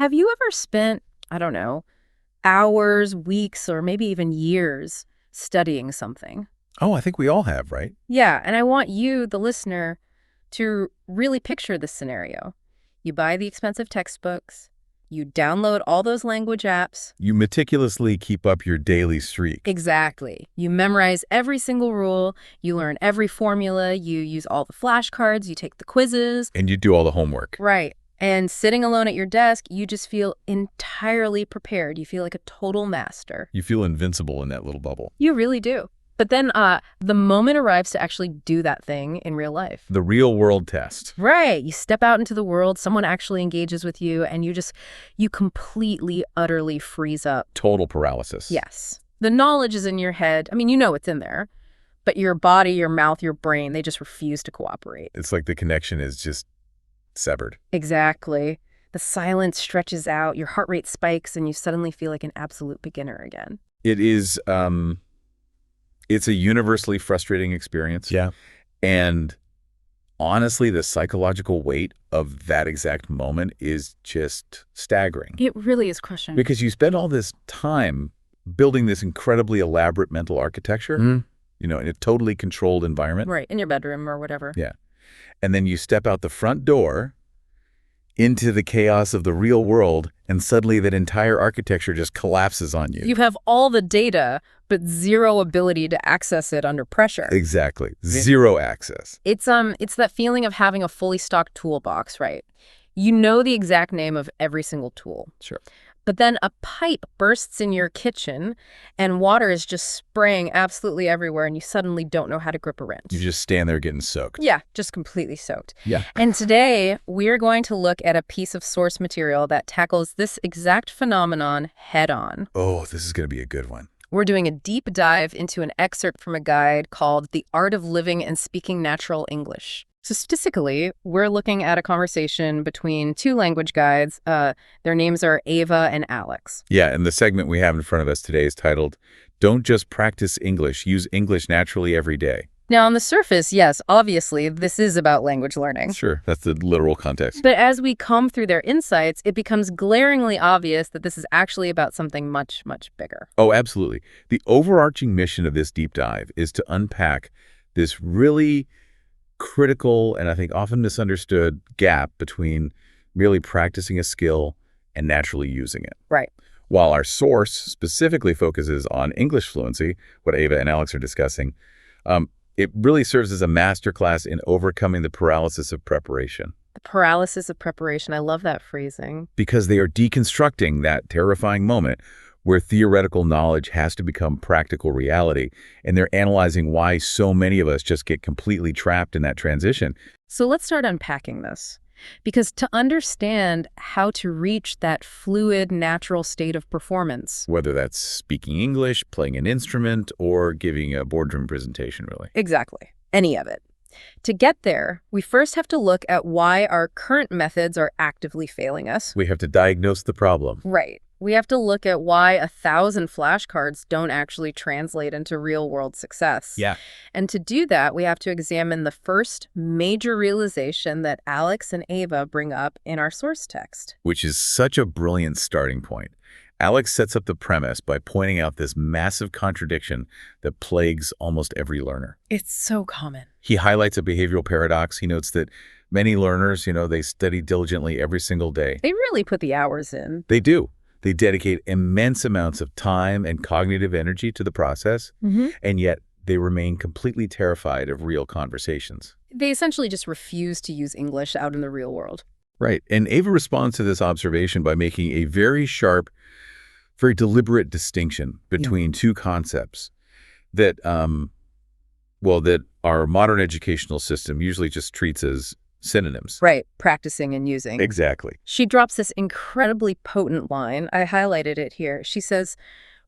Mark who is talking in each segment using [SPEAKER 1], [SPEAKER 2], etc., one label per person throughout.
[SPEAKER 1] Have you ever spent, I don't know, hours, weeks, or maybe even years studying something?
[SPEAKER 2] Oh, I think we all have, right?
[SPEAKER 1] Yeah, and I want you, the listener, to really picture this scenario. You buy the expensive textbooks, you download all those language apps.
[SPEAKER 2] You meticulously keep up your daily streak.
[SPEAKER 1] Exactly. You memorize every single rule, you learn every formula, you use all the flashcards, you take the quizzes.
[SPEAKER 2] And you do all the homework.
[SPEAKER 1] Right. And sitting alone at your desk, you just feel entirely prepared. You feel like a total master.
[SPEAKER 2] You feel invincible in that little bubble.
[SPEAKER 1] You really do. But then the moment arrives to actually do that thing in real life.
[SPEAKER 2] The real world test.
[SPEAKER 1] Right. You step out into the world, someone actually engages with you, and you completely, utterly freeze up.
[SPEAKER 2] Total paralysis.
[SPEAKER 1] Yes. The knowledge is in your head. I mean, you know it's in there. But your body, your mouth, your brain, they just refuse to cooperate.
[SPEAKER 2] It's like the connection is just severed.
[SPEAKER 1] Exactly. The silence stretches out, your heart rate spikes, and you suddenly feel like an absolute beginner again.
[SPEAKER 2] It is, it's a universally frustrating experience.
[SPEAKER 3] Yeah.
[SPEAKER 2] And honestly, the psychological weight of that exact moment is just staggering.
[SPEAKER 1] It really is crushing.
[SPEAKER 2] Because you spend all this time building this incredibly elaborate mental architecture, in a totally controlled environment.
[SPEAKER 1] Right, in your bedroom or whatever.
[SPEAKER 2] Yeah. And then you step out the front door into the chaos of the real world, and suddenly that entire architecture just collapses on you.
[SPEAKER 1] You have all the data, but zero ability to access it under pressure.
[SPEAKER 2] Exactly. Zero access.
[SPEAKER 1] It's that feeling of having a fully stocked toolbox, right? You know the exact name of every single tool.
[SPEAKER 2] Sure.
[SPEAKER 1] But then a pipe bursts in your kitchen and water is just spraying absolutely everywhere and you suddenly don't know how to grip a wrench.
[SPEAKER 2] You just stand there getting soaked.
[SPEAKER 1] Yeah, just completely soaked.
[SPEAKER 2] Yeah.
[SPEAKER 1] And today we're going to look at a piece of source material that tackles this exact phenomenon head on.
[SPEAKER 2] Oh, this is going to be a good one.
[SPEAKER 1] We're doing a deep dive into an excerpt from a guide called The Art of Living and Speaking Natural English. So statistically, we're looking at a conversation between two language guides. Their names are Ava and Alex.
[SPEAKER 2] Yeah, and the segment we have in front of us today is titled, Don't Just Practice English, Use English Naturally Every Day.
[SPEAKER 1] Now, on the surface, yes, obviously, this is about language learning.
[SPEAKER 2] Sure, that's the literal context.
[SPEAKER 1] But as we comb through their insights, it becomes glaringly obvious that this is actually about something much, much bigger.
[SPEAKER 2] Oh, absolutely. The overarching mission of this deep dive is to unpack this really critical and I think often misunderstood gap between merely practicing a skill and naturally using it.
[SPEAKER 1] Right.
[SPEAKER 2] While our source specifically focuses on English fluency, what Ava and Alex are discussing, it really serves as a masterclass in overcoming the paralysis of preparation.
[SPEAKER 1] The paralysis of preparation. I love that phrasing.
[SPEAKER 2] Because they are deconstructing that terrifying moment where theoretical knowledge has to become practical reality, and they're analyzing why so many of us just get completely trapped in that transition.
[SPEAKER 1] So let's start unpacking this. Because to understand how to reach that fluid, natural state of performance.
[SPEAKER 2] Whether that's speaking English, playing an instrument, or giving a boardroom presentation, really.
[SPEAKER 1] Exactly. Any of it. To get there, we first have to look at why our current methods are actively failing us.
[SPEAKER 2] We have to diagnose the problem.
[SPEAKER 1] Right. We have to look at why 1,000 flashcards don't actually translate into real-world success.
[SPEAKER 2] Yeah.
[SPEAKER 1] And to do that, we have to examine the first major realization that Alex and Ava bring up in our source text.
[SPEAKER 2] Which is such a brilliant starting point. Alex sets up the premise by pointing out this massive contradiction that plagues almost every learner.
[SPEAKER 1] It's so common.
[SPEAKER 2] He highlights a behavioral paradox. He notes that many learners, they study diligently every single day.
[SPEAKER 1] They really put the hours in.
[SPEAKER 2] They do. They dedicate immense amounts of time and cognitive energy to the process, and yet they remain completely terrified of real conversations.
[SPEAKER 1] They essentially just refuse to use English out in the real world.
[SPEAKER 2] Right. And Ava responds to this observation by making a very sharp, very deliberate distinction between two concepts that, that our modern educational system usually just treats as synonyms.
[SPEAKER 1] Right, practicing and using.
[SPEAKER 2] Exactly.
[SPEAKER 1] She drops this incredibly potent line. I highlighted it here. She says,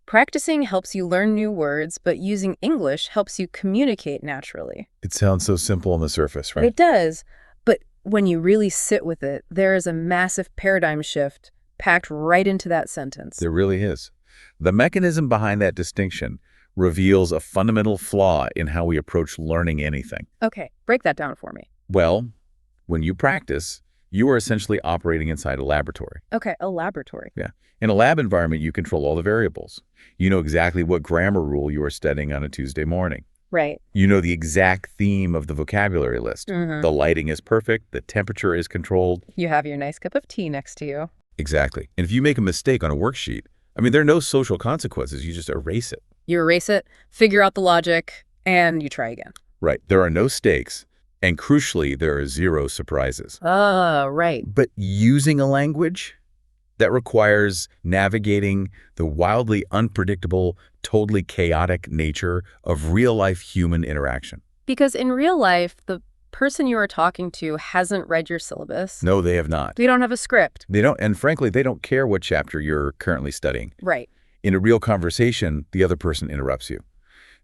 [SPEAKER 1] practicing helps you learn new words, but using English helps you communicate naturally.
[SPEAKER 2] It sounds so simple on the surface, right?
[SPEAKER 1] It does. But when you really sit with it, there is a massive paradigm shift packed right into that sentence.
[SPEAKER 2] There really is. The mechanism behind that distinction reveals a fundamental flaw in how we approach learning anything.
[SPEAKER 1] Okay, break that down for me.
[SPEAKER 2] Well, when you practice, You are essentially operating inside a laboratory.
[SPEAKER 1] Okay, a laboratory.
[SPEAKER 2] Yeah. In a lab environment, you control all the variables. You know exactly what grammar rule you are studying on a Tuesday morning.
[SPEAKER 1] Right.
[SPEAKER 2] You know the exact theme of the vocabulary list.
[SPEAKER 1] Mm-hmm.
[SPEAKER 2] The lighting is perfect. The temperature is controlled.
[SPEAKER 1] You have your nice cup of tea next to you.
[SPEAKER 2] Exactly. And if you make a mistake on a worksheet, I mean, there are no social consequences. You just erase it.
[SPEAKER 1] You erase it, figure out the logic, and you try again.
[SPEAKER 2] Right. There are no stakes. And crucially, there are zero surprises.
[SPEAKER 1] Right.
[SPEAKER 2] But using a language that requires navigating the wildly unpredictable, totally chaotic nature of real-life human interaction.
[SPEAKER 1] Because in real life, the person you are talking to hasn't read your syllabus.
[SPEAKER 2] No, they have not.
[SPEAKER 1] They don't have a script.
[SPEAKER 2] They don't, and frankly, they don't care what chapter you're currently studying.
[SPEAKER 1] Right.
[SPEAKER 2] In a real conversation, the other person interrupts you.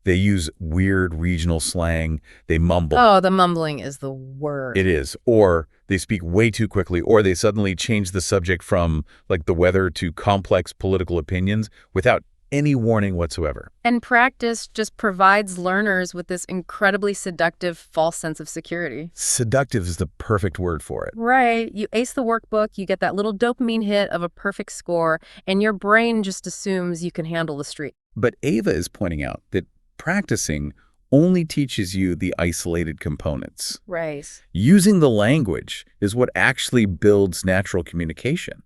[SPEAKER 2] They use weird regional slang. They mumble.
[SPEAKER 1] Oh, the mumbling is the word.
[SPEAKER 2] It is. Or they speak way too quickly, or they suddenly change the subject from, like, the weather to complex political opinions without any warning whatsoever.
[SPEAKER 1] And practice just provides learners with this incredibly seductive false sense of security.
[SPEAKER 2] Seductive is the perfect word for it.
[SPEAKER 1] Right. You ace the workbook, you get that little dopamine hit of a perfect score, and your brain just assumes you can handle the street.
[SPEAKER 2] But Ava is pointing out that practicing only teaches you the isolated components.
[SPEAKER 1] Right.
[SPEAKER 2] Using the language is what actually builds natural communication.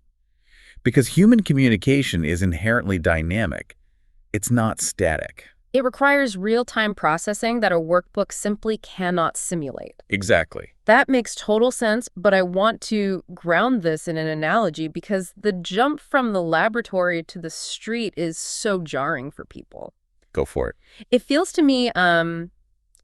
[SPEAKER 2] Because human communication is inherently dynamic. It's not static.
[SPEAKER 1] It requires real-time processing that a workbook simply cannot simulate.
[SPEAKER 2] Exactly.
[SPEAKER 1] That makes total sense, but I want to ground this in an analogy because the jump from the laboratory to the street is so jarring for people.
[SPEAKER 2] Go for it.
[SPEAKER 1] It feels to me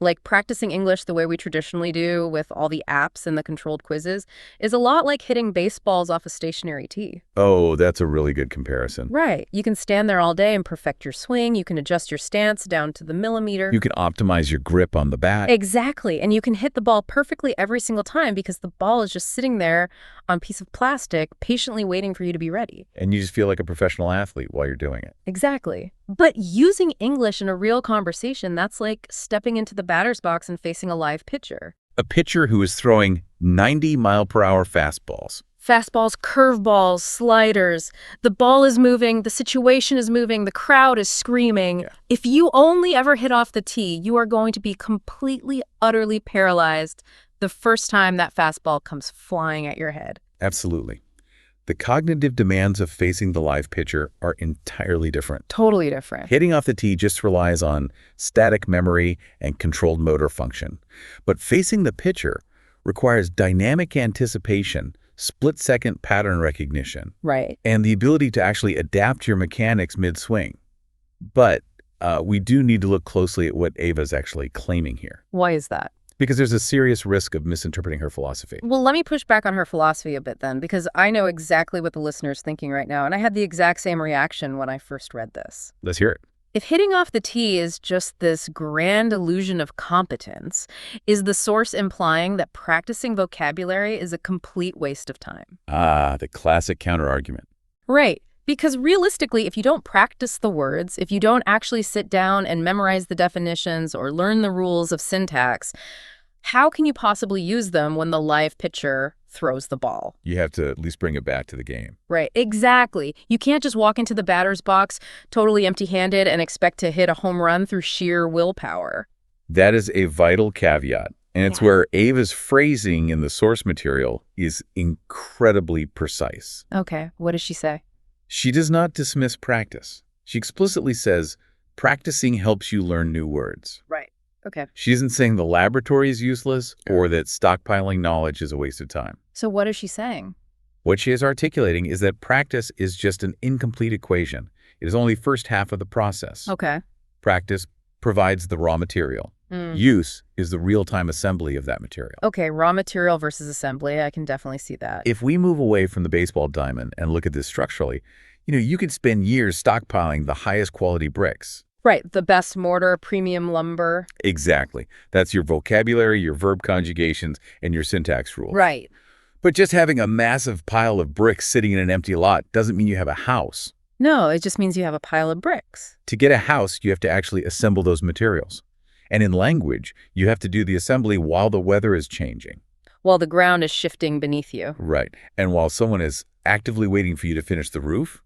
[SPEAKER 1] like practicing English the way we traditionally do with all the apps and the controlled quizzes is a lot like hitting baseballs off a stationary tee.
[SPEAKER 2] Oh, that's a really good comparison.
[SPEAKER 1] Right. You can stand there all day and perfect your swing. You can adjust your stance down to the millimeter.
[SPEAKER 2] You can optimize your grip on the bat.
[SPEAKER 1] Exactly. And you can hit the ball perfectly every single time because the ball is just sitting there on a piece of plastic, patiently waiting for you to be ready.
[SPEAKER 2] And you just feel like a professional athlete while you're doing it.
[SPEAKER 1] Exactly. But using English in a real conversation, that's like stepping into the batter's box and facing a live pitcher.
[SPEAKER 2] A pitcher who is throwing 90-mile-per-hour fastballs.
[SPEAKER 1] Fastballs, curveballs, sliders. The ball is moving, the situation is moving, the crowd is screaming.
[SPEAKER 2] Yeah.
[SPEAKER 1] If you only ever hit off the tee, you are going to be completely, utterly paralyzed the first time that fastball comes flying at your head.
[SPEAKER 2] Absolutely. The cognitive demands of facing the live pitcher are entirely different.
[SPEAKER 1] Totally different.
[SPEAKER 2] Hitting off the tee just relies on static memory and controlled motor function. But facing the pitcher requires dynamic anticipation, split-second pattern recognition,
[SPEAKER 1] Right.
[SPEAKER 2] and the ability to actually adapt your mechanics mid-swing. But we do need to look closely at what Ava's actually claiming here,
[SPEAKER 1] Why is that?
[SPEAKER 2] because there's a serious risk of misinterpreting her philosophy.
[SPEAKER 1] Well, let me push back on her philosophy a bit then, because I know exactly what the listener's thinking right now, and I had the exact same reaction when I first read this.
[SPEAKER 2] Let's hear it.
[SPEAKER 1] If hitting off the tee is just this grand illusion of competence, is the source implying that practicing vocabulary is a complete waste of time?
[SPEAKER 2] Ah, the classic counterargument.
[SPEAKER 1] Right. Because realistically, if you don't practice the words, if you don't actually sit down and memorize the definitions or learn the rules of syntax, how can you possibly use them when the live pitcher throws the ball?
[SPEAKER 2] You have to at least bring it back to the game.
[SPEAKER 1] Right, exactly. You can't just walk into the batter's box totally empty-handed and expect to hit a home run through sheer willpower.
[SPEAKER 2] That is a vital caveat. And it's where Ava's phrasing in the source material is incredibly precise.
[SPEAKER 1] Okay, what does she say?
[SPEAKER 2] She does not dismiss practice. She explicitly says, practicing helps you learn new words.
[SPEAKER 1] Right, okay.
[SPEAKER 2] She isn't saying the laboratory is useless or that stockpiling knowledge is a waste of time.
[SPEAKER 1] So what is she saying?
[SPEAKER 2] What she is articulating is that practice is just an incomplete equation. It is only the first half of the process.
[SPEAKER 1] Okay.
[SPEAKER 2] Practice provides the raw material. Use is the real-time assembly of that material.
[SPEAKER 1] Okay, raw material versus assembly. I can definitely see that.
[SPEAKER 2] If we move away from the baseball diamond and look at this structurally, you could spend years stockpiling the highest quality bricks.
[SPEAKER 1] Right, the best mortar, premium lumber.
[SPEAKER 2] Exactly. That's your vocabulary, your verb conjugations, and your syntax rules.
[SPEAKER 1] Right.
[SPEAKER 2] But just having a massive pile of bricks sitting in an empty lot doesn't mean you have a house.
[SPEAKER 1] No, it just means you have a pile of bricks.
[SPEAKER 2] To get a house, you have to actually assemble those materials. And in language, you have to do the assembly while the weather is changing.
[SPEAKER 1] while the ground is shifting beneath you.
[SPEAKER 2] Right. And while someone is actively waiting for you to finish the roof,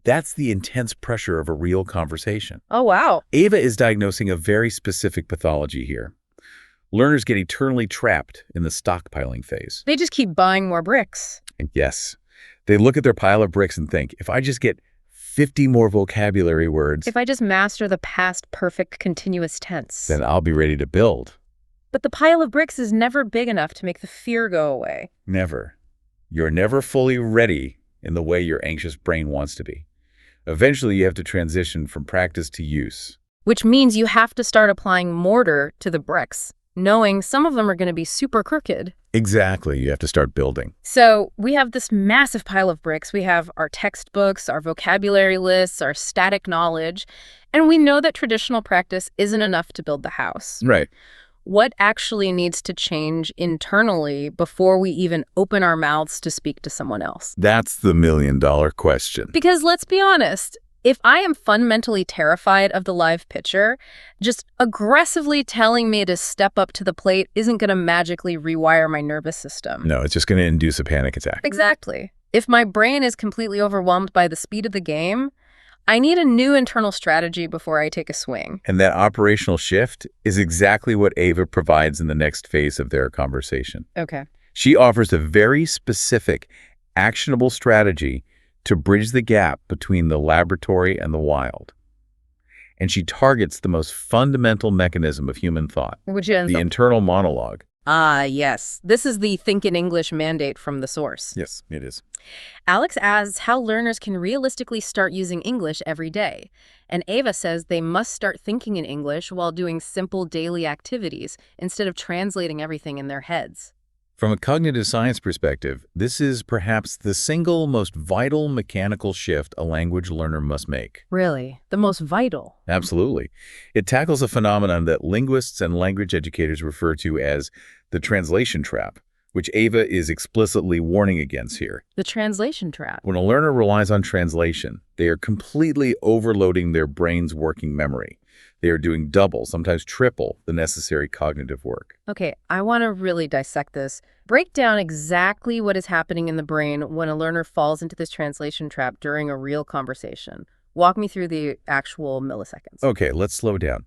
[SPEAKER 2] that's the intense pressure of a real conversation.
[SPEAKER 1] Oh, wow.
[SPEAKER 2] Ava is diagnosing a very specific pathology here. Learners get eternally trapped in the stockpiling phase.
[SPEAKER 1] They just keep buying more bricks.
[SPEAKER 2] And yes, they look at their pile of bricks and think, if I just get 50 more vocabulary words,
[SPEAKER 1] If I just master the past perfect continuous tense.
[SPEAKER 2] then I'll be ready to build.
[SPEAKER 1] But the pile of bricks is never big enough to make the fear go away.
[SPEAKER 2] Never. You're never fully ready in the way your anxious brain wants to be. Eventually, you have to transition from practice to use.
[SPEAKER 1] Which means you have to start applying mortar to the bricks, knowing some of them are going to be super crooked.
[SPEAKER 2] Exactly. You have to start building.
[SPEAKER 1] So we have this massive pile of bricks. We have our textbooks, our vocabulary lists, our static knowledge, and we know that traditional practice isn't enough to build the house.
[SPEAKER 2] Right.
[SPEAKER 1] What actually needs to change internally before we even open our mouths to speak to someone else?
[SPEAKER 2] That's the million-dollar question.
[SPEAKER 1] Because let's be honest, if I am fundamentally terrified of the live pitcher, just aggressively telling me to step up to the plate isn't going to magically rewire my nervous system.
[SPEAKER 2] No, it's just going to induce a panic attack.
[SPEAKER 1] Exactly. If my brain is completely overwhelmed by the speed of the game, I need a new internal strategy before I take a swing.
[SPEAKER 2] And that operational shift is exactly what Ava provides in the next phase of their conversation.
[SPEAKER 1] Okay.
[SPEAKER 2] She offers a very specific, actionable strategy to bridge the gap between the laboratory and the wild. And she targets the most fundamental mechanism of human thought,
[SPEAKER 1] Which is
[SPEAKER 2] the internal monologue.
[SPEAKER 1] Ah, yes. This is the Think in English mandate from the source.
[SPEAKER 2] Yes, it is.
[SPEAKER 1] Alex asks how learners can realistically start using English every day. And Ava says they must start thinking in English while doing simple daily activities instead of translating everything in their heads.
[SPEAKER 2] From a cognitive science perspective, this is perhaps the single most vital mechanical shift a language learner must make.
[SPEAKER 1] Really? The most vital?
[SPEAKER 2] Absolutely. It tackles a phenomenon that linguists and language educators refer to as the translation trap, which Ava is explicitly warning against here.
[SPEAKER 1] The translation trap.
[SPEAKER 2] When a learner relies on translation, they are completely overloading their brain's working memory. They are doing double, sometimes triple, the necessary cognitive work.
[SPEAKER 1] Okay, I want to really dissect this. Break down exactly what is happening in the brain when a learner falls into this translation trap during a real conversation. Walk me through the actual milliseconds.
[SPEAKER 2] Okay, let's slow down.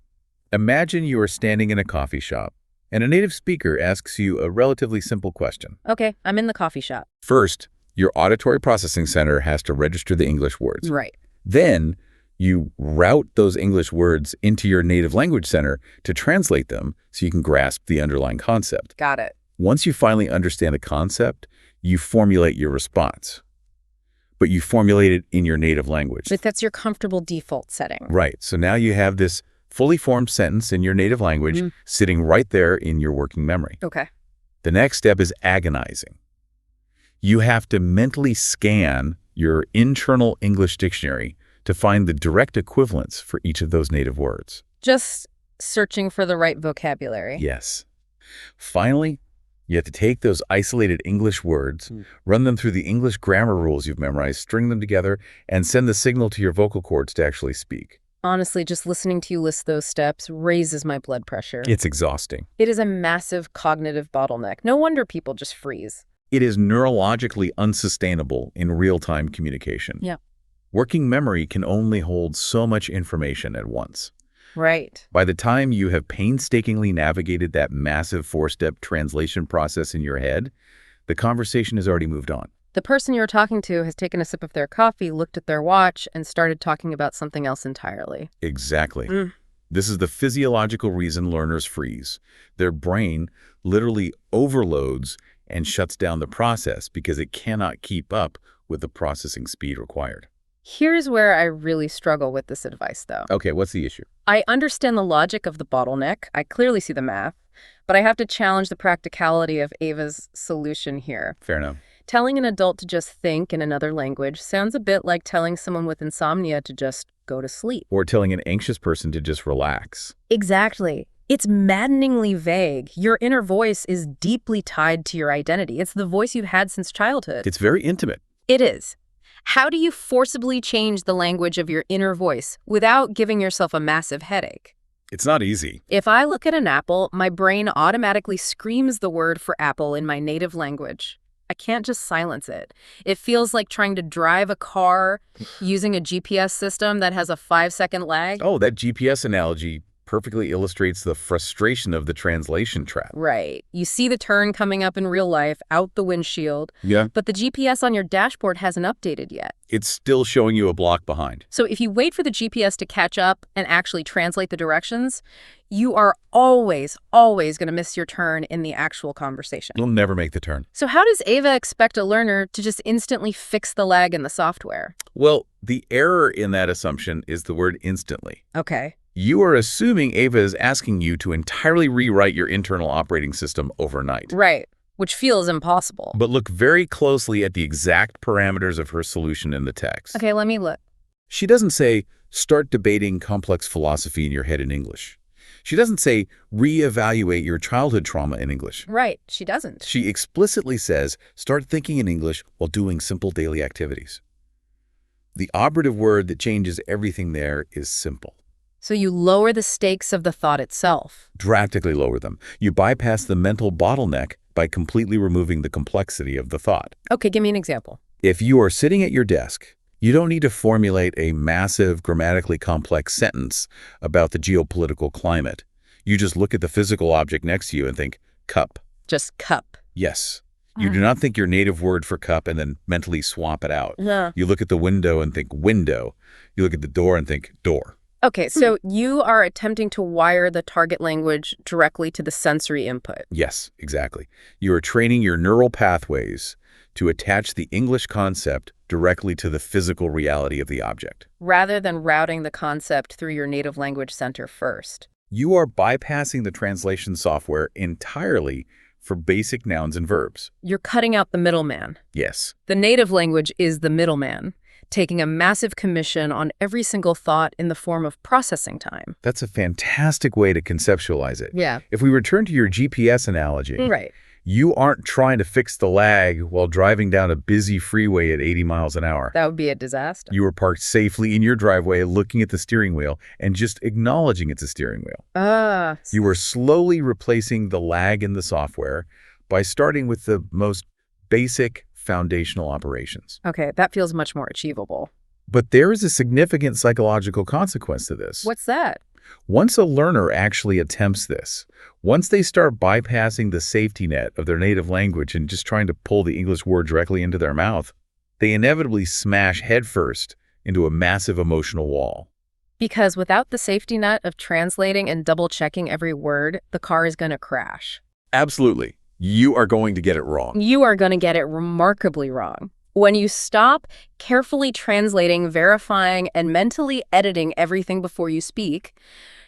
[SPEAKER 2] Imagine you are standing in a coffee shop, and a native speaker asks you a relatively simple question.
[SPEAKER 1] Okay, I'm in the coffee shop.
[SPEAKER 2] First, your auditory processing center has to register the English words.
[SPEAKER 1] Right.
[SPEAKER 2] Then, you route those English words into your native language center to translate them so you can grasp the underlying concept.
[SPEAKER 1] Got it.
[SPEAKER 2] Once you finally understand the concept, you formulate your response. But you formulate it in your native language.
[SPEAKER 1] But that's your comfortable default setting.
[SPEAKER 2] Right. So now you have this fully formed sentence in your native language sitting right there in your working memory.
[SPEAKER 1] Okay.
[SPEAKER 2] The next step is agonizing. You have to mentally scan your internal English dictionary to find the direct equivalents for each of those native words.
[SPEAKER 1] Just searching for the right vocabulary.
[SPEAKER 2] Yes. Finally, you have to take those isolated English words, run them through the English grammar rules you've memorized, string them together, and send the signal to your vocal cords to actually speak.
[SPEAKER 1] Honestly, just listening to you list those steps raises my blood pressure.
[SPEAKER 2] It's exhausting.
[SPEAKER 1] It is a massive cognitive bottleneck. No wonder people just freeze.
[SPEAKER 2] It is neurologically unsustainable in real-time communication.
[SPEAKER 1] Yeah.
[SPEAKER 2] Working memory can only hold so much information at once.
[SPEAKER 1] Right.
[SPEAKER 2] By the time you have painstakingly navigated that massive four-step translation process in your head, the conversation has already moved on.
[SPEAKER 1] The person you're talking to has taken a sip of their coffee, looked at their watch, and started talking about something else entirely.
[SPEAKER 2] Exactly. This is the physiological reason learners freeze. Their brain literally overloads and shuts down the process because it cannot keep up with the processing speed required.
[SPEAKER 1] Here's where I really struggle with this advice, though.
[SPEAKER 2] Okay, what's the issue?
[SPEAKER 1] I understand the logic of the bottleneck. I clearly see the math, but I have to challenge the practicality of Ava's solution here.
[SPEAKER 2] Fair enough.
[SPEAKER 1] Telling an adult to just think in another language sounds a bit like telling someone with insomnia to just go to sleep.
[SPEAKER 2] Or telling an anxious person to just relax.
[SPEAKER 1] Exactly. It's maddeningly vague. Your inner voice is deeply tied to your identity. It's the voice you've had since childhood.
[SPEAKER 2] It's very intimate.
[SPEAKER 1] It is. How do you forcibly change the language of your inner voice without giving yourself a massive headache?
[SPEAKER 2] It's not easy.
[SPEAKER 1] If I look at an apple, my brain automatically screams the word for apple in my native language. I can't just silence it. It feels like trying to drive a car using a GPS system that has a 5-second lag.
[SPEAKER 2] Oh, that GPS analogy perfectly illustrates the frustration of the translation trap.
[SPEAKER 1] Right. You see the turn coming up in real life, out the windshield.
[SPEAKER 2] Yeah.
[SPEAKER 1] But the GPS on your dashboard hasn't updated yet.
[SPEAKER 2] It's still showing you a block behind.
[SPEAKER 1] So if you wait for the GPS to catch up and actually translate the directions, you are always going to miss your turn in the actual conversation.
[SPEAKER 2] You'll never make the turn.
[SPEAKER 1] So how does Ava expect a learner to just instantly fix the lag in the software?
[SPEAKER 2] Well, the error in that assumption is the word instantly.
[SPEAKER 1] Okay.
[SPEAKER 2] You are assuming Ava is asking you to entirely rewrite your internal operating system overnight.
[SPEAKER 1] Right. Which feels impossible.
[SPEAKER 2] But look very closely at the exact parameters of her solution in the text.
[SPEAKER 1] Okay, let me look.
[SPEAKER 2] She doesn't say, start debating complex philosophy in your head in English. She doesn't say, reevaluate your childhood trauma in English.
[SPEAKER 1] Right, she doesn't.
[SPEAKER 2] She explicitly says, start thinking in English while doing simple daily activities. The operative word that changes everything there is simple.
[SPEAKER 1] So you lower the stakes of the thought itself.
[SPEAKER 2] Drastically lower them. You bypass the mental bottleneck by completely removing the complexity of the thought.
[SPEAKER 1] Okay, give me an example.
[SPEAKER 2] If you are sitting at your desk, you don't need to formulate a massive, grammatically complex sentence about the geopolitical climate. You just look at the physical object next to you and think, cup.
[SPEAKER 1] Just cup.
[SPEAKER 2] Yes. You do not think your native word for cup and then mentally swap it out.
[SPEAKER 1] No.
[SPEAKER 2] You look at the window and think window. You look at the door and think door.
[SPEAKER 1] Okay, so you are attempting to wire the target language directly to the sensory input.
[SPEAKER 2] Yes, exactly. You are training your neural pathways to attach the English concept directly to the physical reality of the object.
[SPEAKER 1] Rather than routing the concept through your native language center first.
[SPEAKER 2] You are bypassing the translation software entirely for basic nouns and verbs.
[SPEAKER 1] You're cutting out the middleman.
[SPEAKER 2] Yes.
[SPEAKER 1] The native language is the middleman, taking a massive commission on every single thought in the form of processing time.
[SPEAKER 2] That's a fantastic way to conceptualize it.
[SPEAKER 1] Yeah.
[SPEAKER 2] If we return to your GPS analogy,
[SPEAKER 1] Right.
[SPEAKER 2] you aren't trying to fix the lag while driving down a busy freeway at 80 miles an hour.
[SPEAKER 1] That would be a disaster.
[SPEAKER 2] You are parked safely in your driveway, looking at the steering wheel and just acknowledging it's a steering wheel. You are slowly replacing the lag in the software by starting with the most basic foundational operations.
[SPEAKER 1] Okay, that feels much more achievable.
[SPEAKER 2] But there is a significant psychological consequence to this.
[SPEAKER 1] What's that?
[SPEAKER 2] Once a learner actually attempts this, once they start bypassing the safety net of their native language and just trying to pull the English word directly into their mouth, they inevitably smash headfirst into a massive emotional wall.
[SPEAKER 1] Because without the safety net of translating and double-checking every word, the car is going to crash.
[SPEAKER 2] Absolutely. You are going to get it wrong.
[SPEAKER 1] You are going to get it remarkably wrong. When you stop carefully translating, verifying, and mentally editing everything before you speak,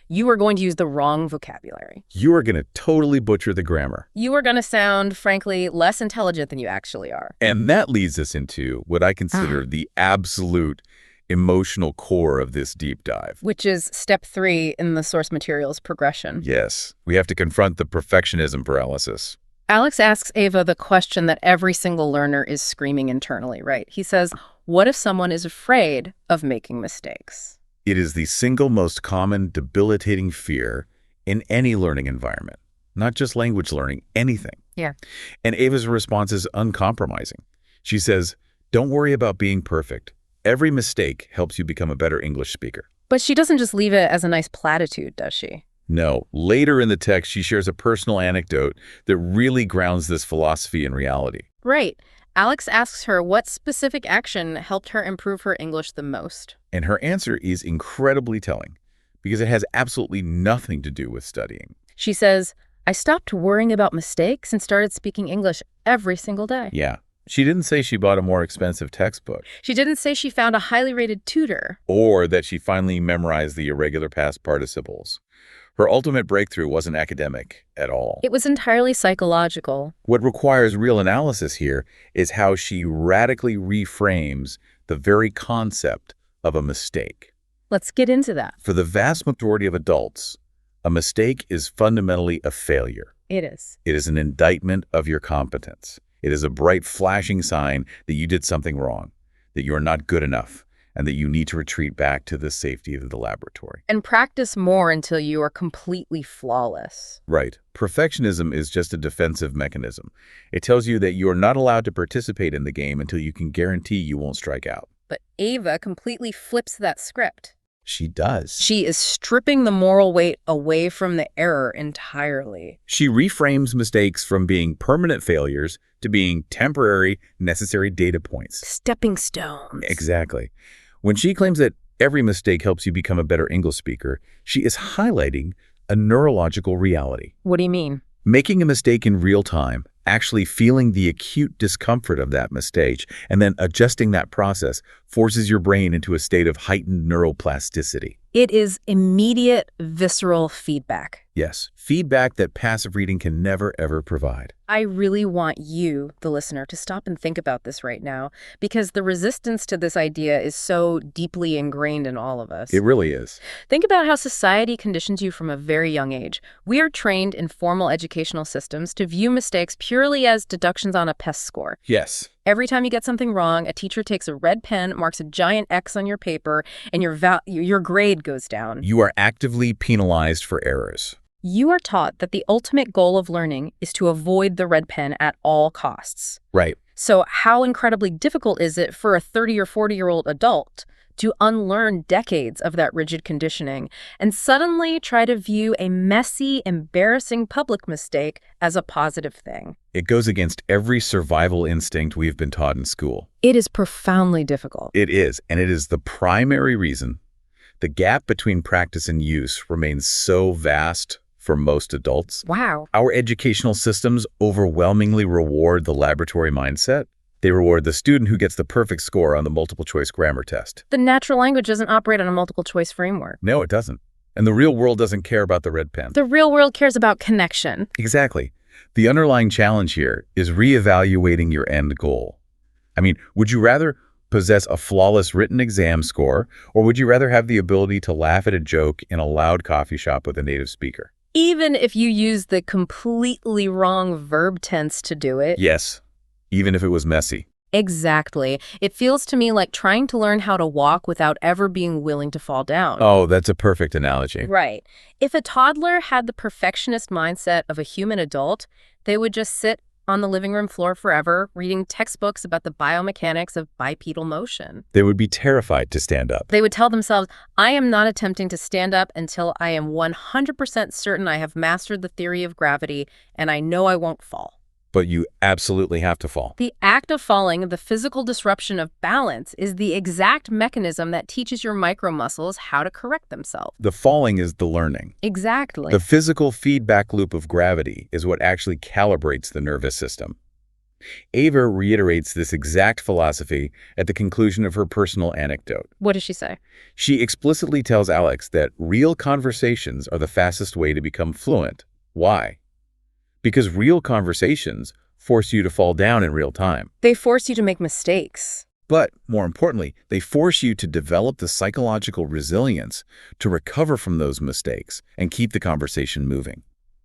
[SPEAKER 1] you are going to use the wrong vocabulary.
[SPEAKER 2] You are going to totally butcher the grammar.
[SPEAKER 1] You are going to sound, frankly, less intelligent than you actually are.
[SPEAKER 2] And that leads us into what I consider the absolute emotional core of this deep dive.
[SPEAKER 1] Which is step 3 in the source materials progression.
[SPEAKER 2] Yes, we have to confront the perfectionism paralysis.
[SPEAKER 1] Alex asks Ava the question that every single learner is screaming internally, right? He says, what if someone is afraid of making mistakes?
[SPEAKER 2] It is the single most common debilitating fear in any learning environment, not just language learning, anything.
[SPEAKER 1] Yeah.
[SPEAKER 2] And Ava's response is uncompromising. She says, don't worry about being perfect. Every mistake helps you become a better English speaker.
[SPEAKER 1] But she doesn't just leave it as a nice platitude, does she?
[SPEAKER 2] No. Later in the text, she shares a personal anecdote that really grounds this philosophy in reality.
[SPEAKER 1] Right. Alex asks her what specific action helped her improve her English the most.
[SPEAKER 2] And her answer is incredibly telling because it has absolutely nothing to do with studying.
[SPEAKER 1] She says, I stopped worrying about mistakes and started speaking English every single day.
[SPEAKER 2] Yeah. She didn't say she bought a more expensive textbook.
[SPEAKER 1] She didn't say she found a highly rated tutor.
[SPEAKER 2] Or that she finally memorized the irregular past participles. Her ultimate breakthrough wasn't academic at all.
[SPEAKER 1] It was entirely psychological.
[SPEAKER 2] What requires real analysis here is how she radically reframes the very concept of a mistake.
[SPEAKER 1] Let's get into that.
[SPEAKER 2] For the vast majority of adults, a mistake is fundamentally a failure.
[SPEAKER 1] It is.
[SPEAKER 2] It is an indictment of your competence. It is a bright flashing sign that you did something wrong, that you are not good enough, and that you need to retreat back to the safety of the laboratory.
[SPEAKER 1] And practice more until you are completely flawless.
[SPEAKER 2] Right. Perfectionism is just a defensive mechanism. It tells you that you are not allowed to participate in the game until you can guarantee you won't strike out.
[SPEAKER 1] But Ava completely flips that script.
[SPEAKER 2] She does.
[SPEAKER 1] She is stripping the moral weight away from the error entirely.
[SPEAKER 2] She reframes mistakes from being permanent failures to being temporary, necessary data points.
[SPEAKER 1] Stepping stones.
[SPEAKER 2] Exactly. When she claims that every mistake helps you become a better English speaker, she is highlighting a neurological reality.
[SPEAKER 1] What do you mean?
[SPEAKER 2] Making a mistake in real time, actually feeling the acute discomfort of that mistake, and then adjusting that process forces your brain into a state of heightened neuroplasticity.
[SPEAKER 1] It is immediate, visceral feedback.
[SPEAKER 2] Yes, feedback that passive reading can never, ever provide.
[SPEAKER 1] I really want you, the listener, to stop and think about this right now, because the resistance to this idea is so deeply ingrained in all of us.
[SPEAKER 2] It really is.
[SPEAKER 1] Think about how society conditions you from a very young age. We are trained in formal educational systems to view mistakes purely as deductions on a PES score.
[SPEAKER 2] Yes.
[SPEAKER 1] Every time you get something wrong, a teacher takes a red pen, marks a giant X on your paper, and your grade goes down.
[SPEAKER 2] You are actively penalized for errors.
[SPEAKER 1] You are taught that the ultimate goal of learning is to avoid the red pen at all costs.
[SPEAKER 2] Right.
[SPEAKER 1] So how incredibly difficult is it for a 30 or 40-year-old adult to unlearn decades of that rigid conditioning and suddenly try to view a messy, embarrassing public mistake as a positive thing?
[SPEAKER 2] It goes against every survival instinct we've been taught in school.
[SPEAKER 1] It is profoundly difficult.
[SPEAKER 2] It is, and it is the primary reason the gap between practice and use remains so vast for most adults.
[SPEAKER 1] Wow.
[SPEAKER 2] Our educational systems overwhelmingly reward the laboratory mindset. They reward the student who gets the perfect score on the multiple-choice grammar test.
[SPEAKER 1] The natural language doesn't operate on a multiple-choice framework.
[SPEAKER 2] No, it doesn't. And the real world doesn't care about the red pen.
[SPEAKER 1] The real world cares about connection.
[SPEAKER 2] Exactly. The underlying challenge here is reevaluating your end goal. I mean, would you rather possess a flawless written exam score, or would you rather have the ability to laugh at a joke in a loud coffee shop with a native speaker?
[SPEAKER 1] Even if you use the completely wrong verb tense to do it.
[SPEAKER 2] Yes, even if it was messy.
[SPEAKER 1] Exactly. It feels to me like trying to learn how to walk without ever being willing to fall down.
[SPEAKER 2] Oh, that's a perfect analogy.
[SPEAKER 1] Right. If a toddler had the perfectionist mindset of a human adult, they would just sit on the living room floor forever, reading textbooks about the biomechanics of bipedal motion.
[SPEAKER 2] They would be terrified to stand up.
[SPEAKER 1] They would tell themselves, I am not attempting to stand up until I am 100% certain I have mastered the theory of gravity and I know I won't fall.
[SPEAKER 2] But you absolutely have to fall.
[SPEAKER 1] The act of falling, the physical disruption of balance, is the exact mechanism that teaches your micromuscles how to correct themselves.
[SPEAKER 2] The falling is the learning.
[SPEAKER 1] Exactly.
[SPEAKER 2] The physical feedback loop of gravity is what actually calibrates the nervous system. Ava reiterates this exact philosophy at the conclusion of her personal anecdote.
[SPEAKER 1] What does she say?
[SPEAKER 2] She explicitly tells Alex that real conversations are the fastest way to become fluent. Why? Because real conversations force you to fall down in real time.
[SPEAKER 1] They force you to make mistakes.
[SPEAKER 2] But, more importantly, they force you to develop the psychological resilience to recover from those mistakes and keep the conversation moving.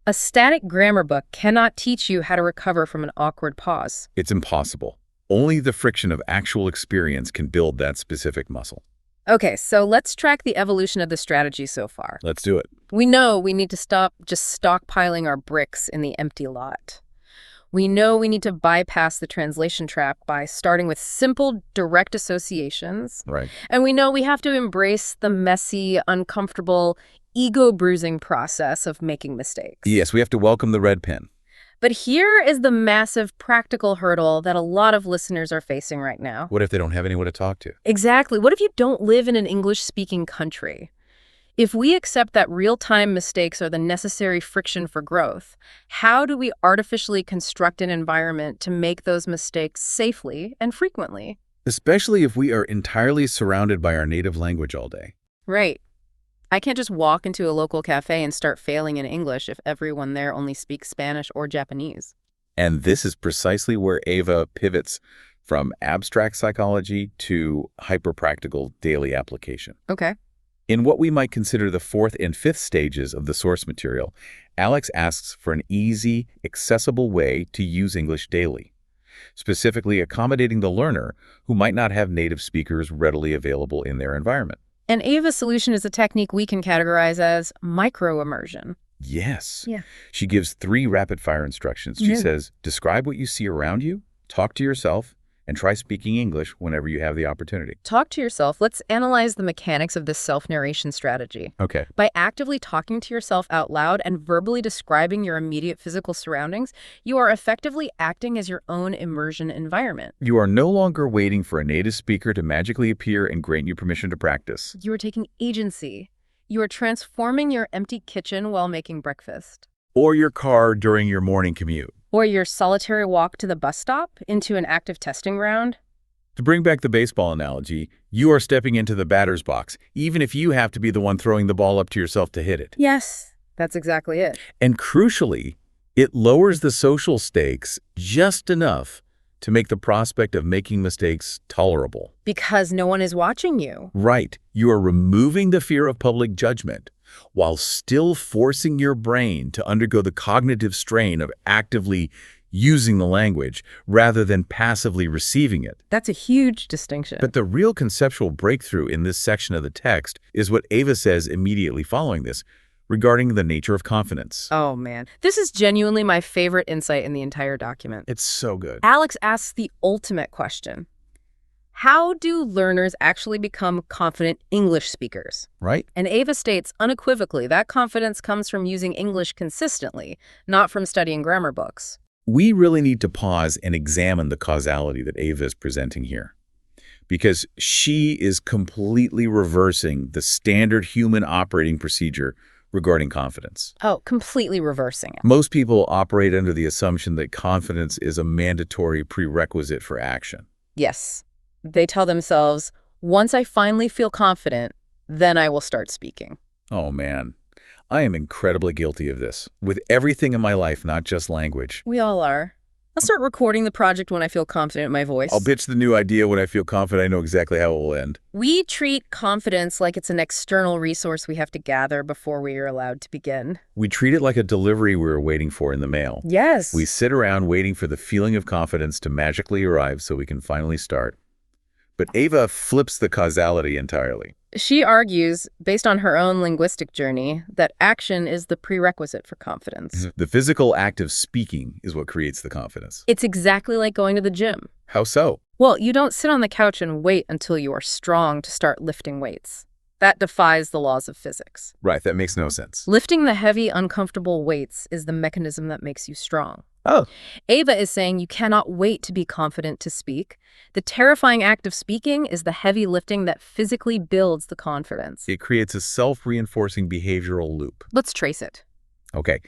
[SPEAKER 1] A static grammar book cannot teach you how to recover from an awkward pause.
[SPEAKER 2] It's impossible. Only the friction of actual experience can build that specific muscle.
[SPEAKER 1] Okay, so let's track the evolution of the strategy so far.
[SPEAKER 2] Let's do it.
[SPEAKER 1] We know we need to stop just stockpiling our bricks in the empty lot. We know we need to bypass the translation trap by starting with simple, direct associations.
[SPEAKER 2] Right.
[SPEAKER 1] And we know we have to embrace the messy, uncomfortable, ego-bruising process of making mistakes.
[SPEAKER 2] Yes, we have to welcome the red pen.
[SPEAKER 1] But here is the massive practical hurdle that a lot of listeners are facing right now.
[SPEAKER 2] What if they don't have anyone to talk to?
[SPEAKER 1] Exactly. What if you don't live in an English-speaking country? If we accept that real-time mistakes are the necessary friction for growth, how do we artificially construct an environment to make those mistakes safely and frequently?
[SPEAKER 2] Especially if we are entirely surrounded by our native language all day.
[SPEAKER 1] Right. I can't just walk into a local cafe and start failing in English if everyone there only speaks Spanish or Japanese.
[SPEAKER 2] And this is precisely where Ava pivots from abstract psychology to hyper-practical daily application.
[SPEAKER 1] Okay.
[SPEAKER 2] In what we might consider the fourth and fifth stages of the source material, Alex asks for an easy, accessible way to use English daily. specifically accommodating the learner who might not have native speakers readily available in their environment.
[SPEAKER 1] And Ava's solution is a technique we can categorize as micro-immersion.
[SPEAKER 2] Yes.
[SPEAKER 1] Yeah.
[SPEAKER 2] She gives 3 rapid-fire instructions. She says, describe what you see around you, talk to yourself, and try speaking English whenever you have the opportunity.
[SPEAKER 1] Talk to yourself. Let's analyze the mechanics of this self-narration strategy.
[SPEAKER 2] Okay.
[SPEAKER 1] By actively talking to yourself out loud and verbally describing your immediate physical surroundings, you are effectively acting as your own immersion environment.
[SPEAKER 2] You are no longer waiting for a native speaker to magically appear and grant you permission to practice.
[SPEAKER 1] You are taking agency. You are transforming your empty kitchen while making breakfast.
[SPEAKER 2] Or your car during your morning commute.
[SPEAKER 1] Or your solitary walk to the bus stop into an active testing ground.
[SPEAKER 2] To bring back the baseball analogy, you are stepping into the batter's box, even if you have to be the one throwing the ball up to yourself to hit it.
[SPEAKER 1] Yes, that's exactly it.
[SPEAKER 2] And crucially, it lowers the social stakes just enough to make the prospect of making mistakes tolerable.
[SPEAKER 1] Because no one is watching you.
[SPEAKER 2] Right. You are removing the fear of public judgment while still forcing your brain to undergo the cognitive strain of actively using the language rather than passively receiving it.
[SPEAKER 1] That's a huge distinction.
[SPEAKER 2] But the real conceptual breakthrough in this section of the text is what Ava says immediately following this, regarding the nature of confidence.
[SPEAKER 1] Oh, man. This is genuinely my favorite insight in the entire document.
[SPEAKER 2] It's so good.
[SPEAKER 1] Alex asks the ultimate question. How do learners actually become confident English speakers?
[SPEAKER 2] Right?
[SPEAKER 1] And Ava states unequivocally that confidence comes from using English consistently, not from studying grammar books.
[SPEAKER 2] We really need to pause and examine the causality that Ava is presenting here, because she is completely reversing the standard human operating procedure regarding confidence.
[SPEAKER 1] Oh, completely reversing it.
[SPEAKER 2] Most people operate under the assumption that confidence is a mandatory prerequisite for action.
[SPEAKER 1] Yes. They tell themselves, once I finally feel confident, then I will start speaking.
[SPEAKER 2] Oh, man. I am incredibly guilty of this, with everything in my life, not just language.
[SPEAKER 1] We all are. I'll start recording the project when I feel confident in my voice.
[SPEAKER 2] I'll pitch the new idea when I feel confident I know exactly how it will end.
[SPEAKER 1] We treat confidence like it's an external resource we have to gather before we are allowed to begin.
[SPEAKER 2] We treat it like a delivery we were waiting for in the mail.
[SPEAKER 1] Yes.
[SPEAKER 2] We sit around waiting for the feeling of confidence to magically arrive so we can finally start. But Ava flips the causality entirely.
[SPEAKER 1] She argues, based on her own linguistic journey, that action is the prerequisite for confidence.
[SPEAKER 2] The physical act of speaking is what creates the confidence.
[SPEAKER 1] It's exactly like going to the gym.
[SPEAKER 2] How so?
[SPEAKER 1] Well, you don't sit on the couch and wait until you are strong to start lifting weights. That defies the laws of physics.
[SPEAKER 2] Right, that makes no sense.
[SPEAKER 1] Lifting the heavy, uncomfortable weights is the mechanism that makes you strong.
[SPEAKER 2] Oh.
[SPEAKER 1] Ava is saying you cannot wait to be confident to speak. The terrifying act of speaking is the heavy lifting that physically builds the confidence.
[SPEAKER 2] It creates a self-reinforcing behavioral loop.
[SPEAKER 1] Let's trace it.
[SPEAKER 2] Okay,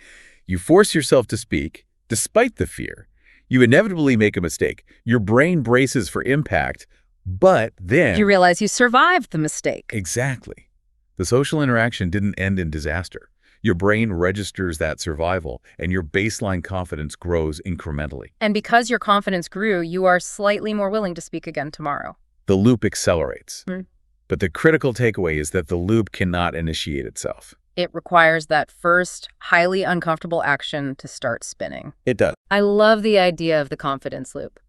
[SPEAKER 2] you force yourself to speak, despite the fear. You inevitably make a mistake. Your brain braces for impact, but then...
[SPEAKER 1] You realize you survived the mistake.
[SPEAKER 2] Exactly. The social interaction didn't end in disaster. Your brain registers that survival, and your baseline confidence grows incrementally.
[SPEAKER 1] And because your confidence grew, you are slightly more willing to speak again tomorrow.
[SPEAKER 2] The loop accelerates.
[SPEAKER 1] Mm.
[SPEAKER 2] But the critical takeaway is that the loop cannot initiate itself.
[SPEAKER 1] It requires that first, highly uncomfortable action to start spinning.
[SPEAKER 2] It does.
[SPEAKER 1] I love the idea of the confidence loop.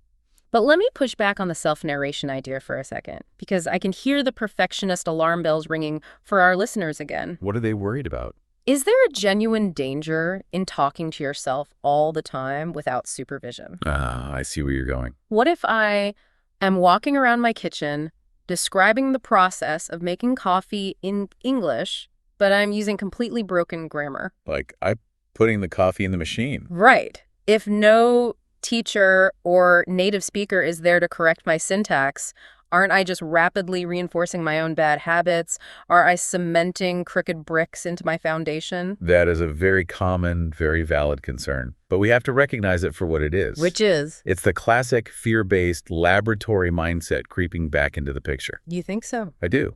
[SPEAKER 1] But let me push back on the self-narration idea for a second, because I can hear the perfectionist alarm bells ringing for our listeners again.
[SPEAKER 2] What are they worried about?
[SPEAKER 1] Is there a genuine danger in talking to yourself all the time without supervision?
[SPEAKER 2] I see where you're going.
[SPEAKER 1] What if I am walking around my kitchen, describing the process of making coffee in English, but I'm using completely broken grammar?
[SPEAKER 2] Like, I'm putting the coffee in the machine.
[SPEAKER 1] Right. If no teacher or native speaker is there to correct my syntax, aren't I just rapidly reinforcing my own bad habits? Are I cementing crooked bricks into my foundation?
[SPEAKER 2] That is a very common, very valid concern. But we have to recognize it for what it is.
[SPEAKER 1] Which is?
[SPEAKER 2] It's the classic fear-based laboratory mindset creeping back into the picture.
[SPEAKER 1] You think so?
[SPEAKER 2] I do.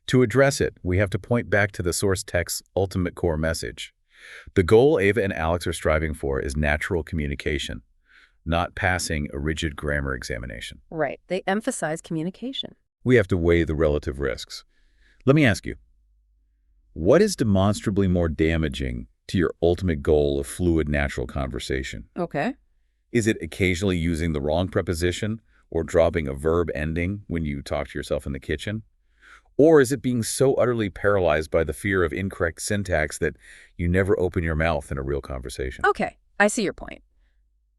[SPEAKER 2] To address it, we have to point back to the source text's ultimate core message. The goal Ava and Alex are striving for is natural communication, not passing a rigid grammar examination.
[SPEAKER 1] Right. They emphasize communication.
[SPEAKER 2] We have to weigh the relative risks. Let me ask you, what is demonstrably more damaging to your ultimate goal of fluid, natural conversation?
[SPEAKER 1] Okay.
[SPEAKER 2] Is it occasionally using the wrong preposition or dropping a verb ending when you talk to yourself in the kitchen? Or is it being so utterly paralyzed by the fear of incorrect syntax that you never open your mouth in a real conversation?
[SPEAKER 1] Okay, I see your point.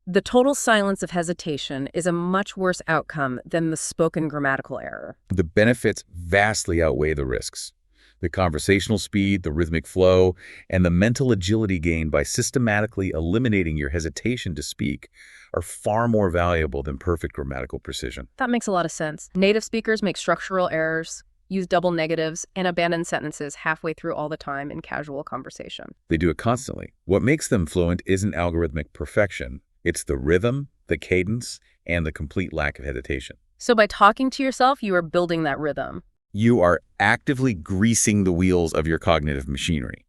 [SPEAKER 1] The total silence of hesitation is a much worse outcome than the spoken grammatical error.
[SPEAKER 2] The benefits vastly outweigh the risks. The conversational speed, the rhythmic flow, and the mental agility gained by systematically eliminating your hesitation to speak are far more valuable than perfect grammatical precision.
[SPEAKER 1] That makes a lot of sense. Native speakers make structural errors, use double negatives, and abandon sentences halfway through all the time in casual conversation.
[SPEAKER 2] They do it constantly. What makes them fluent isn't algorithmic perfection. It's the rhythm, the cadence, and the complete lack of hesitation.
[SPEAKER 1] So by talking to yourself, you are building that rhythm.
[SPEAKER 2] You are actively greasing the wheels of your cognitive machinery.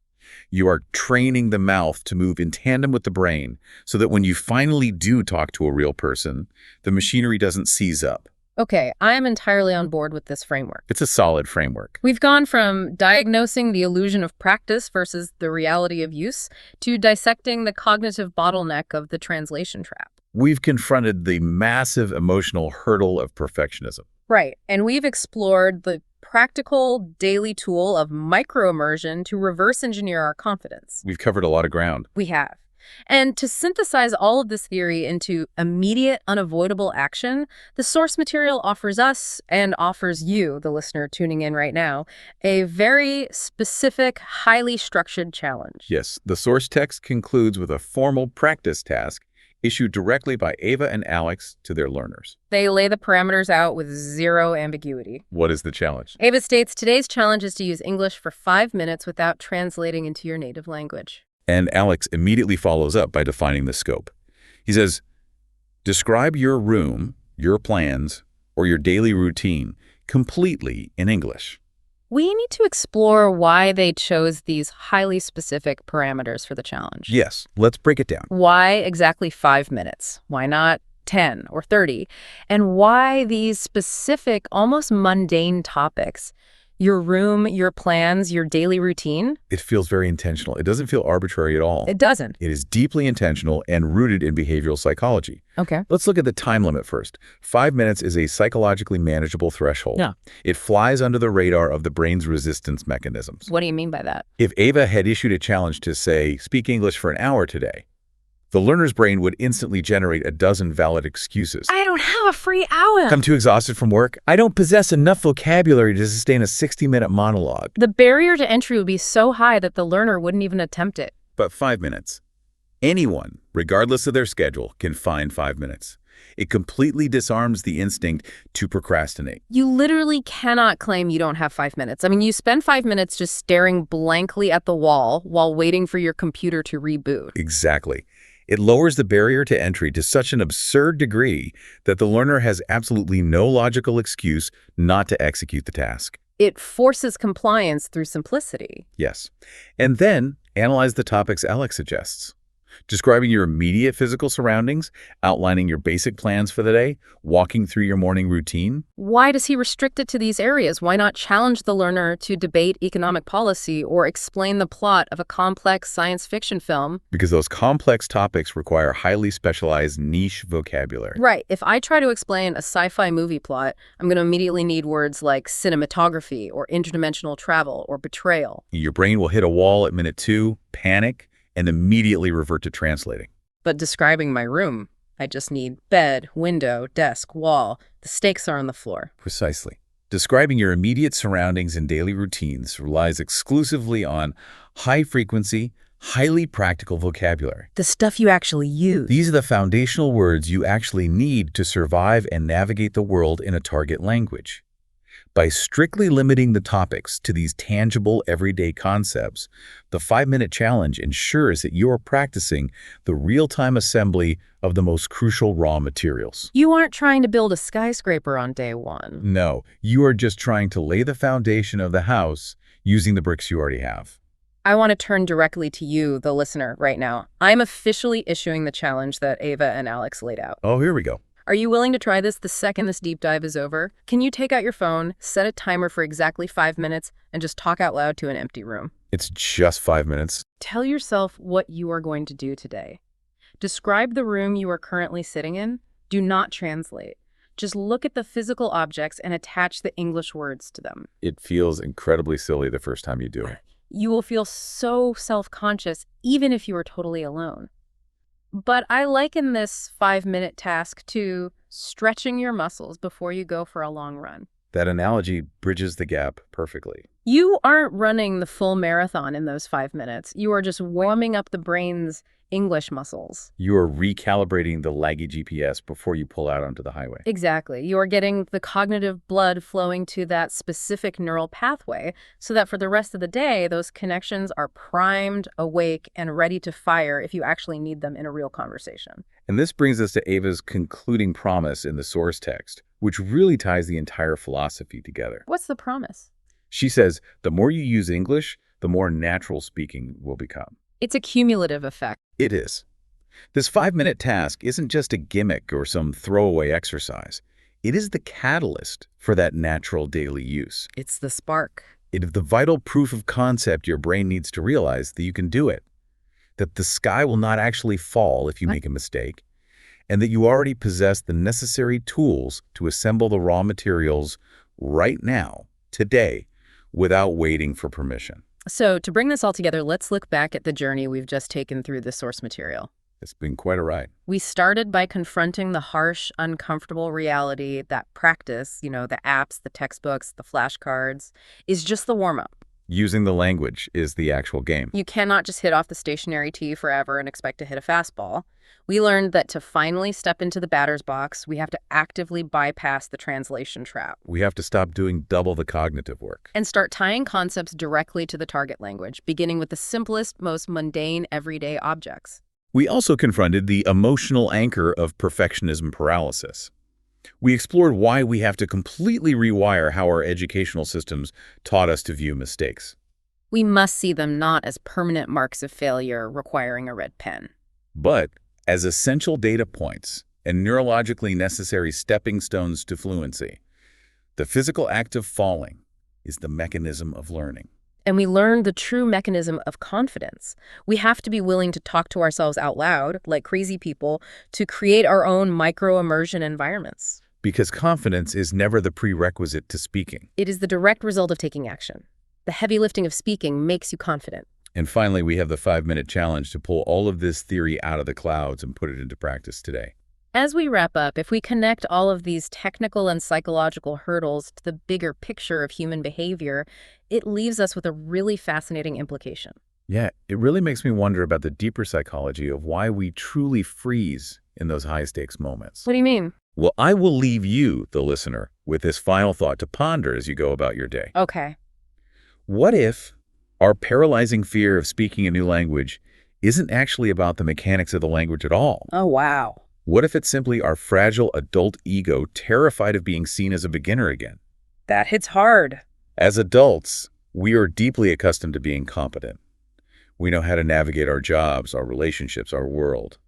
[SPEAKER 2] You are training the mouth to move in tandem with the brain so that when you finally do talk to a real person, the machinery doesn't seize up.
[SPEAKER 1] Okay, I am entirely on board with this framework.
[SPEAKER 2] It's a solid framework.
[SPEAKER 1] We've gone from diagnosing the illusion of practice versus the reality of use to dissecting the cognitive bottleneck of the translation trap.
[SPEAKER 2] We've confronted the massive emotional hurdle of perfectionism.
[SPEAKER 1] Right, and we've explored the practical daily tool of microimmersion to reverse engineer our confidence.
[SPEAKER 2] We've covered a lot of ground.
[SPEAKER 1] We have. And to synthesize all of this theory into immediate, unavoidable action, the source material offers us, and offers you, the listener tuning in right now, a very specific, highly structured challenge.
[SPEAKER 2] Yes, the source text concludes with a formal practice task issued directly by Ava and Alex to their learners.
[SPEAKER 1] They lay the parameters out with zero ambiguity.
[SPEAKER 2] What is the challenge?
[SPEAKER 1] Ava states, today's challenge is to use English for 5 minutes without translating into your native language.
[SPEAKER 2] And Alex immediately follows up by defining the scope. He says, describe your room, your plans, or your daily routine completely in English.
[SPEAKER 1] We need to explore why they chose these highly specific parameters for the challenge.
[SPEAKER 2] Yes, let's break it down.
[SPEAKER 1] Why exactly 5 minutes? Why not 10 or 30? And why these specific, almost mundane topics? Your room, your plans, your daily routine?
[SPEAKER 2] It feels very intentional. It doesn't feel arbitrary at all.
[SPEAKER 1] It doesn't.
[SPEAKER 2] It is deeply intentional and rooted in behavioral psychology.
[SPEAKER 1] Okay.
[SPEAKER 2] Let's look at the time limit first. 5 minutes is a psychologically manageable threshold.
[SPEAKER 1] Yeah.
[SPEAKER 2] It flies under the radar of the brain's resistance mechanisms.
[SPEAKER 1] What do you mean by that?
[SPEAKER 2] If Ava had issued a challenge to, say, speak English for an hour today, the learner's brain would instantly generate a dozen valid excuses.
[SPEAKER 1] I don't have a free hour.
[SPEAKER 2] I'm too exhausted from work. I don't possess enough vocabulary to sustain a 60-minute monologue.
[SPEAKER 1] The barrier to entry would be so high that the learner wouldn't even attempt it.
[SPEAKER 2] But 5 minutes. Anyone, regardless of their schedule, can find 5 minutes. It completely disarms the instinct to procrastinate.
[SPEAKER 1] You literally cannot claim you don't have 5 minutes. I mean, you spend 5 minutes just staring blankly at the wall while waiting for your computer to reboot.
[SPEAKER 2] Exactly. It lowers the barrier to entry to such an absurd degree that the learner has absolutely no logical excuse not to execute the task.
[SPEAKER 1] It forces compliance through simplicity.
[SPEAKER 2] Yes. And then analyze the topics Alex suggests. Describing your immediate physical surroundings, outlining your basic plans for the day, walking through your morning routine.
[SPEAKER 1] Why does he restrict it to these areas? Why not challenge the learner to debate economic policy or explain the plot of a complex science fiction film?
[SPEAKER 2] Because those complex topics require highly specialized niche vocabulary.
[SPEAKER 1] Right. If I try to explain a sci-fi movie plot, I'm going to immediately need words like cinematography or interdimensional travel or betrayal.
[SPEAKER 2] Your brain will hit a wall at minute 2, panic, and immediately revert to translating.
[SPEAKER 1] But describing my room, I just need bed, window, desk, wall. The stakes are on the floor.
[SPEAKER 2] Precisely. Describing your immediate surroundings and daily routines relies exclusively on high-frequency, highly practical vocabulary.
[SPEAKER 1] The stuff you actually use.
[SPEAKER 2] These are the foundational words you actually need to survive and navigate the world in a target language. By strictly limiting the topics to these tangible, everyday concepts, the 5-minute challenge ensures that you are practicing the real-time assembly of the most crucial raw materials.
[SPEAKER 1] You aren't trying to build a skyscraper on day one.
[SPEAKER 2] No, you are just trying to lay the foundation of the house using the bricks you already have.
[SPEAKER 1] I want to turn directly to you, the listener, right now. I'm officially issuing the challenge that Ava and Alex laid out.
[SPEAKER 2] Oh, here we go.
[SPEAKER 1] Are you willing to try this the second this deep dive is over? Can you take out your phone, set a timer for exactly 5 minutes, and just talk out loud to an empty room?
[SPEAKER 2] It's just 5 minutes.
[SPEAKER 1] Tell yourself what you are going to do today. Describe the room you are currently sitting in. Do not translate. Just look at the physical objects and attach the English words to them.
[SPEAKER 2] It feels incredibly silly the first time you do it.
[SPEAKER 1] You will feel so self-conscious, even if you are totally alone. But I liken this 5-minute task to stretching your muscles before you go for a long run.
[SPEAKER 2] That analogy bridges the gap perfectly.
[SPEAKER 1] You aren't running the full marathon in those 5 minutes. You are just warming up the brain's English muscles.
[SPEAKER 2] You are recalibrating the laggy GPS before you pull out onto the highway.
[SPEAKER 1] Exactly. You are getting the cognitive blood flowing to that specific neural pathway so that for the rest of the day, those connections are primed, awake, and ready to fire if you actually need them in a real conversation.
[SPEAKER 2] And this brings us to Ava's concluding promise in the source text, which really ties the entire philosophy together.
[SPEAKER 1] What's the promise?
[SPEAKER 2] She says, the more you use English, the more natural speaking will become.
[SPEAKER 1] It's a cumulative effect.
[SPEAKER 2] It is. This 5-minute task isn't just a gimmick or some throwaway exercise. It is the catalyst for that natural daily use.
[SPEAKER 1] It's the spark.
[SPEAKER 2] It is the vital proof of concept your brain needs to realize that you can do it, that the sky will not actually fall if you make a mistake, and that you already possess the necessary tools to assemble the raw materials right now, today, without waiting for permission.
[SPEAKER 1] So to bring this all together, let's look back at the journey we've just taken through the source material.
[SPEAKER 2] It's been quite a ride.
[SPEAKER 1] We started by confronting the harsh, uncomfortable reality that practice, the apps, the textbooks, the flashcards, is just the warm-up.
[SPEAKER 2] Using the language is the actual game.
[SPEAKER 1] You cannot just hit off the stationary tee forever and expect to hit a fastball. We learned that to finally step into the batter's box, we have to actively bypass the translation trap.
[SPEAKER 2] We have to stop doing double the cognitive work.
[SPEAKER 1] And start tying concepts directly to the target language, beginning with the simplest, most mundane, everyday objects.
[SPEAKER 2] We also confronted the emotional anchor of perfectionism paralysis. We explored why we have to completely rewire how our educational systems taught us to view mistakes.
[SPEAKER 1] We must see them not as permanent marks of failure requiring a red pen,
[SPEAKER 2] but as essential data points and neurologically necessary stepping stones to fluency. The physical act of falling is the mechanism of learning.
[SPEAKER 1] And we learned the true mechanism of confidence. We have to be willing to talk to ourselves out loud, like crazy people, to create our own micro-immersion environments.
[SPEAKER 2] Because confidence is never the prerequisite to speaking.
[SPEAKER 1] It is the direct result of taking action. The heavy lifting of speaking makes you confident.
[SPEAKER 2] And finally, we have the 5-minute challenge to pull all of this theory out of the clouds and put it into practice today.
[SPEAKER 1] As we wrap up, if we connect all of these technical and psychological hurdles to the bigger picture of human behavior, it leaves us with a really fascinating implication.
[SPEAKER 2] Yeah, it really makes me wonder about the deeper psychology of why we truly freeze in those high-stakes moments.
[SPEAKER 1] What do you mean?
[SPEAKER 2] Well, I will leave you, the listener, with this final thought to ponder as you go about your day.
[SPEAKER 1] Okay.
[SPEAKER 2] What if our paralyzing fear of speaking a new language isn't actually about the mechanics of the language at all?
[SPEAKER 1] Oh, wow.
[SPEAKER 2] What if it's simply our fragile adult ego terrified of being seen as a beginner again?
[SPEAKER 1] That hits hard.
[SPEAKER 2] As adults, we are deeply accustomed to being competent. We know how to navigate our jobs, our relationships, our world.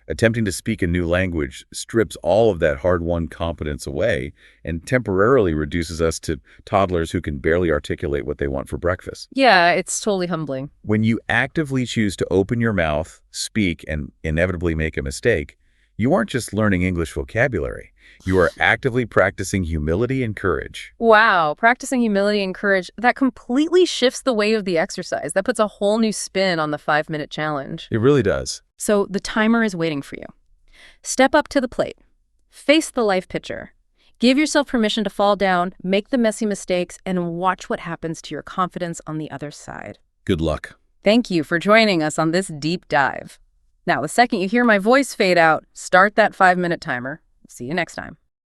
[SPEAKER 2] Attempting to speak a new language strips all of that hard-won competence away and temporarily reduces us to toddlers who can barely articulate what they want for breakfast.
[SPEAKER 1] Yeah, it's totally humbling.
[SPEAKER 2] When you actively choose to open your mouth, speak, and inevitably make a mistake, you aren't just learning English vocabulary. You are actively practicing humility and courage.
[SPEAKER 1] Wow, practicing humility and courage, that completely shifts the weight of the exercise. That puts a whole new spin on the 5-minute challenge.
[SPEAKER 2] It really does.
[SPEAKER 1] So the timer is waiting for you. Step up to the plate. Face the life picture. Give yourself permission to fall down, make the messy mistakes, and watch what happens to your confidence on the other side.
[SPEAKER 2] Good luck.
[SPEAKER 1] Thank you for joining us on this deep dive. Now, the second you hear my voice fade out, start that 5-minute timer. See you next time.